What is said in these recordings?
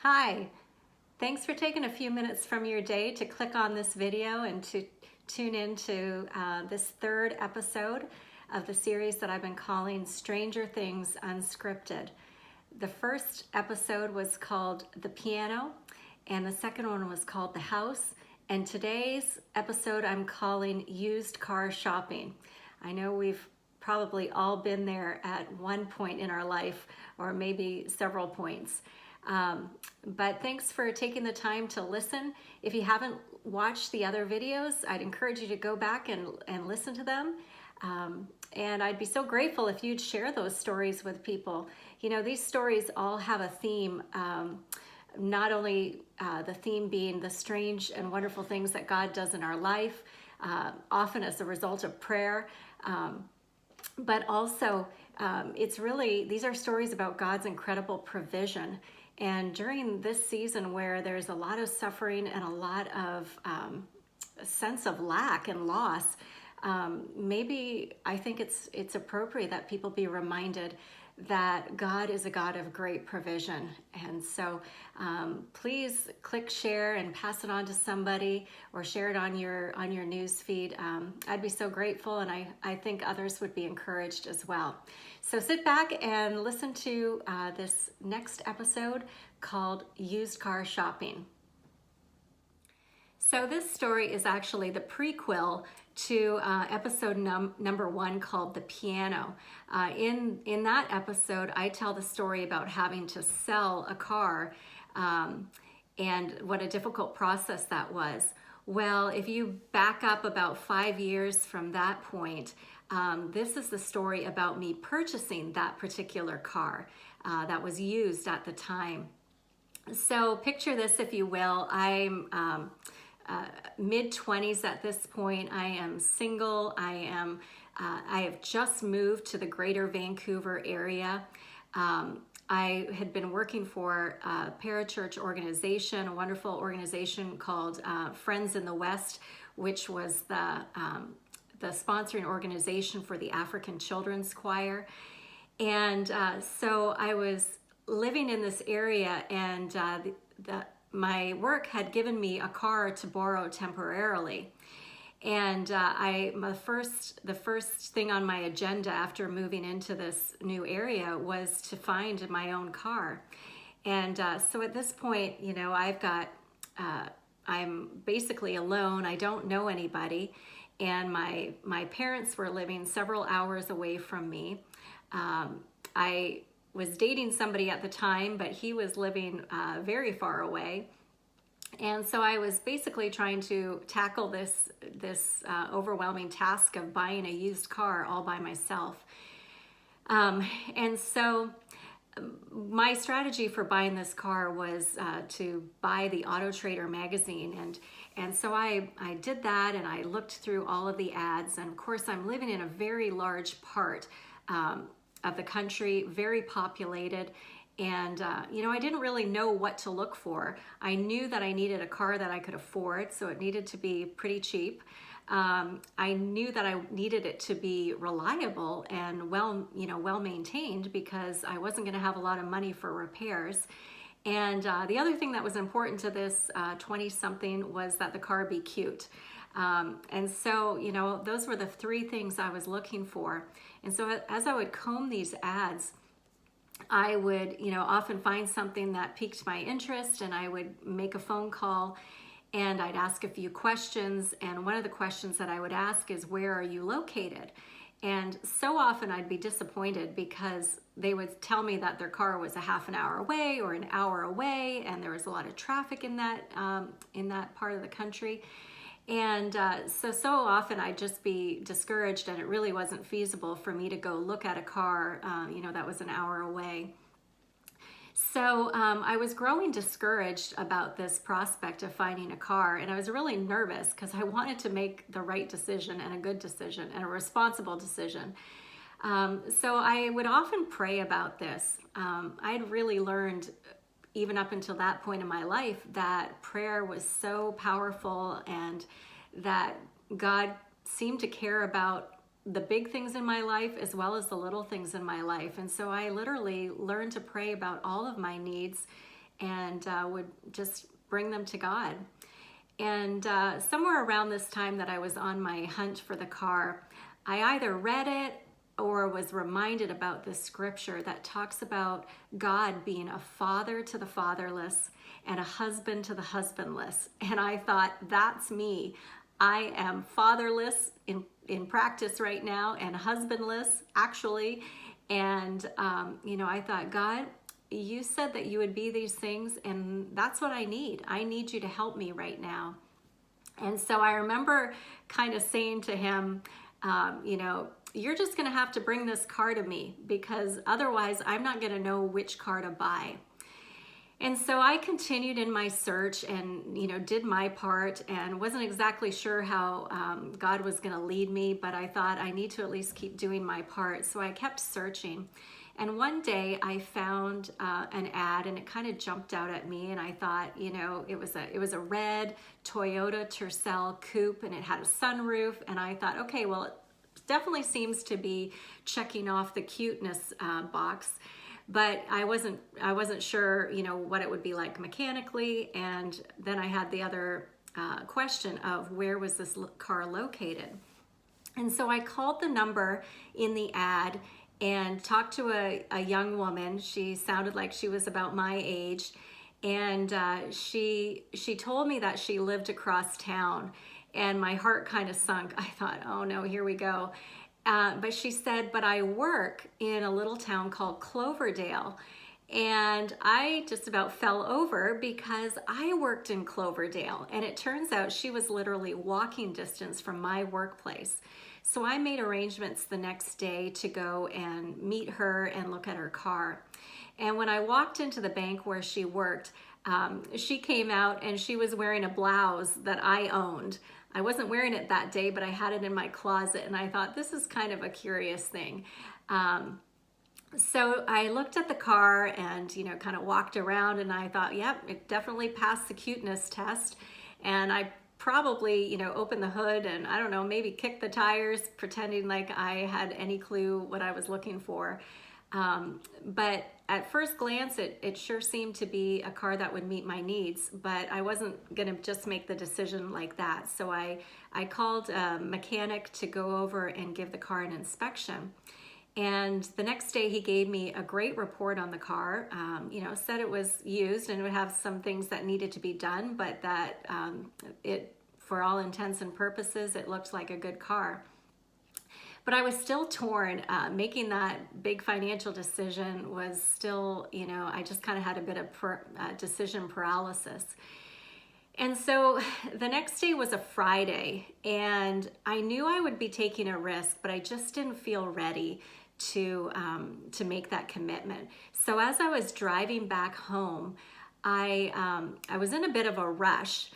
Hi, thanks for taking a few minutes from your day to click on this video and to tune into this third episode of the series that I've been calling Stranger Things Unscripted. The first episode was called The Piano, and the second one was called The House, and today's episode I'm calling Used Car Shopping. I know we've probably all been there at one point in our life, or maybe several points. But thanks for taking the time to listen. If you haven't watched the other videos, I'd encourage you to go back and listen to them. And I'd be so grateful if you'd share those stories with people. You know, these stories all have a theme, not only the theme being the strange and wonderful things that God does in our life, often as a result of prayer, but also these are stories about God's incredible provision. And during this season where there's a lot of suffering and a lot of a sense of lack and loss, maybe I think it's appropriate that people be reminded that God is a God of great provision. And so please click share and pass it on to somebody, or share it on your news feed. I'd be so grateful, and I think others would be encouraged as well. So sit back and listen to this next episode called Used Car Shopping. So this story is actually the prequel to episode number 1 called The Piano. In that episode, I tell the story about having to sell a car and what a difficult process that was. Well, if you back up about 5 years from that point, this is the story about me purchasing that particular car that was used at the time. So picture this, if you will. I'm mid-20s at this point. I am single. I have just moved to the greater Vancouver area. I had been working for a parachurch organization, a wonderful organization called Friends in the West, which was the sponsoring organization for the African Children's Choir. And so I was living in this area, and my work had given me a car to borrow temporarily. And the first thing on my agenda after moving into this new area was to find my own car. And so at this point, you know, I'm basically alone. I don't know anybody. And my parents were living several hours away from me. I was dating somebody at the time, but he was living very far away. And so I was basically trying to tackle this overwhelming task of buying a used car all by myself. And so my strategy for buying this car was to buy the Auto Trader magazine. And so I did that, and I looked through all of the ads. And of course, I'm living in a very large part of the country, very populated. And, you know, I didn't really know what to look for. I knew that I needed a car that I could afford, so it needed to be pretty cheap. I knew that I needed it to be reliable and well maintained, because I wasn't going to have a lot of money for repairs. And the other thing that was important to this 20-something was that the car be cute. And so, you know, those were the 3 things I was looking for. And so as I would comb these ads, I would, you know, often find something that piqued my interest, and I would make a phone call, and I'd ask a few questions. And one of the questions that I would ask is, where are you located? And so often I'd be disappointed, because they would tell me that their car was a half an hour away or an hour away, and there was a lot of traffic in that part of the country. And so often I'd just be discouraged, and it really wasn't feasible for me to go look at a car, you know, that was an hour away. So I was growing discouraged about this prospect of finding a car, and I was really nervous, because I wanted to make the right decision, and a good decision, and a responsible decision. So I would often pray about this. I'd really learned, even up until that point in my life, that prayer was so powerful, and that God seemed to care about the big things in my life as well as the little things in my life. And so I literally learned to pray about all of my needs and would just bring them to God. And somewhere around this time that I was on my hunt for the car, I either read it or was reminded about this scripture that talks about God being a father to the fatherless and a husband to the husbandless. And I thought, that's me. I am fatherless in practice right now and husbandless, actually. And, I thought, God, you said that you would be these things, and that's what I need. I need you to help me right now. And so I remember kind of saying to him, you're just going to have to bring this car to me, because otherwise I'm not going to know which car to buy. And so I continued in my search and, did my part, and wasn't exactly sure how God was going to lead me, but I thought I need to at least keep doing my part. So I kept searching. And one day I found an ad, and it kind of jumped out at me, and I thought, it was a red Toyota Tercel coupe, and it had a sunroof, and I thought, okay, well, it definitely seems to be checking off the cuteness box. But I wasn't sure, what it would be like mechanically. And then I had the other question of where was this car located? And so I called the number in the ad and talked to a young woman. She sounded like she was about my age. And she told me that she lived across town. And my heart kind of sunk. I thought, oh no, here we go. But she said, but I work in a little town called Cloverdale. And I just about fell over because I worked in Cloverdale. And it turns out she was literally walking distance from my workplace. So I made arrangements the next day to go and meet her and look at her car. And when I walked into the bank where she worked, she came out and she was wearing a blouse that I owned. I wasn't wearing it that day, but I had it in my closet, and I thought, this is kind of a curious thing. So I looked at the car and, kind of walked around, and I thought, yep, it definitely passed the cuteness test. And I probably, opened the hood and, I don't know, maybe kicked the tires, pretending like I had any clue what I was looking for. But at first glance, it sure seemed to be a car that would meet my needs, but I wasn't going to just make the decision like that. So I called a mechanic to go over and give the car an inspection. And the next day he gave me a great report on the car, said it was used and would have some things that needed to be done, but that it, for all intents and purposes, it looked like a good car. But I was still torn. Making that big financial decision was still, I just kind of had a bit of decision paralysis. And so the next day was a Friday, and I knew I would be taking a risk, but I just didn't feel ready to make that commitment. So as I was driving back home, I was in a bit of a rush.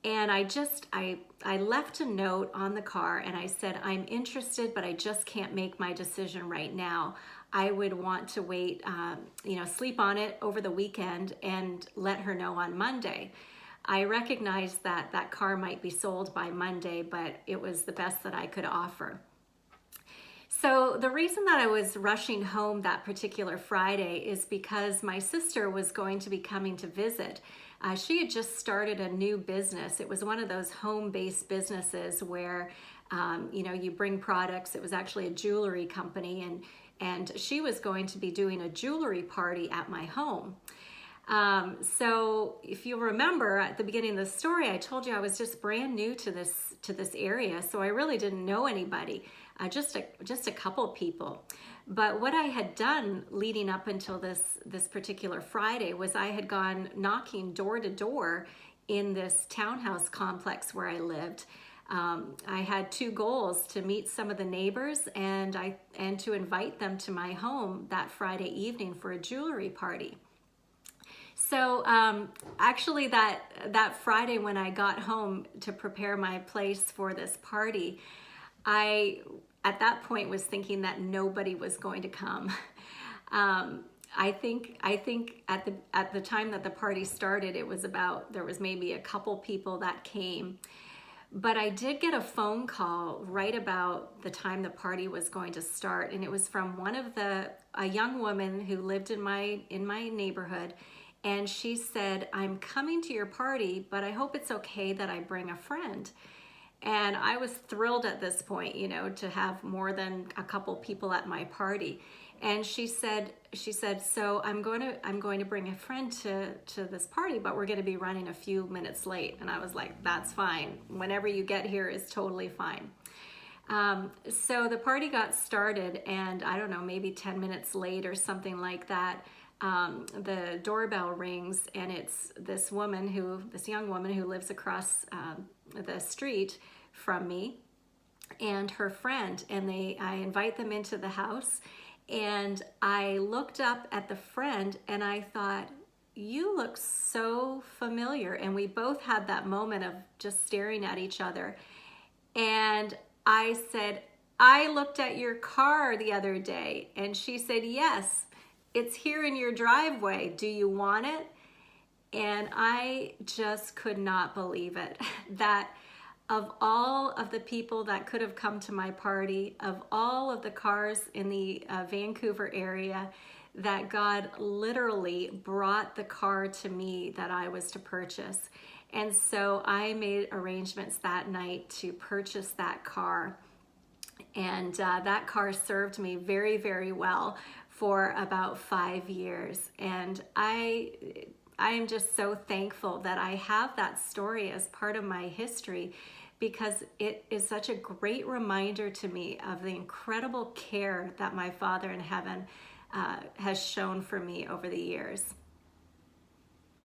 And I left a note on the car, and I said, I'm interested, but I just can't make my decision right now. I would want to wait, sleep on it over the weekend and let her know on Monday. I recognized that that car might be sold by Monday, but it was the best that I could offer. So the reason that I was rushing home that particular Friday is because my sister was going to be coming to visit. She had just started a new business. It was one of those home-based businesses where, you bring products. It was actually a jewelry company, and she was going to be doing a jewelry party at my home. So if you remember at the beginning of the story, I told you I was just brand new to this area, so I really didn't know anybody, just a couple people. But what I had done leading up until this particular Friday was I had gone knocking door to door in this townhouse complex where I lived. I had two goals: to meet some of the neighbors and to invite them to my home that Friday evening for a jewelry party. So actually that Friday when I got home to prepare my place for this party, I at that point was thinking that nobody was going to come. I think at the time that the party started, there was maybe a couple people that came. But I did get a phone call right about the time the party was going to start, and it was from a young woman who lived in my neighborhood, And she said, I'm coming to your party, but I hope it's okay that I bring a friend. And I was thrilled at this point, you know, to have more than a couple people at my party. And she said, so I'm going to bring a friend to this party, but we're going to be running a few minutes late. And I was like, that's fine. Whenever you get here is totally fine. So the party got started, and I don't know, maybe 10 minutes late or something like that. The doorbell rings, and it's this young woman who lives across the street from me, and her friend, and I invite them into the house, and I looked up at the friend and I thought, you look so familiar. And we both had that moment of just staring at each other. And I said, I looked at your car the other day. And she said, yes, it's here in your driveway. Do you want it? And I just could not believe it, that of all of the people that could have come to my party, of all of the cars in the Vancouver area, that God literally brought the car to me that I was to purchase. And so I made arrangements that night to purchase that car. And that car served me very, very well for about 5 years. And I am just so thankful that I have that story as part of my history, because it is such a great reminder to me of the incredible care that my Father in heaven has shown for me over the years.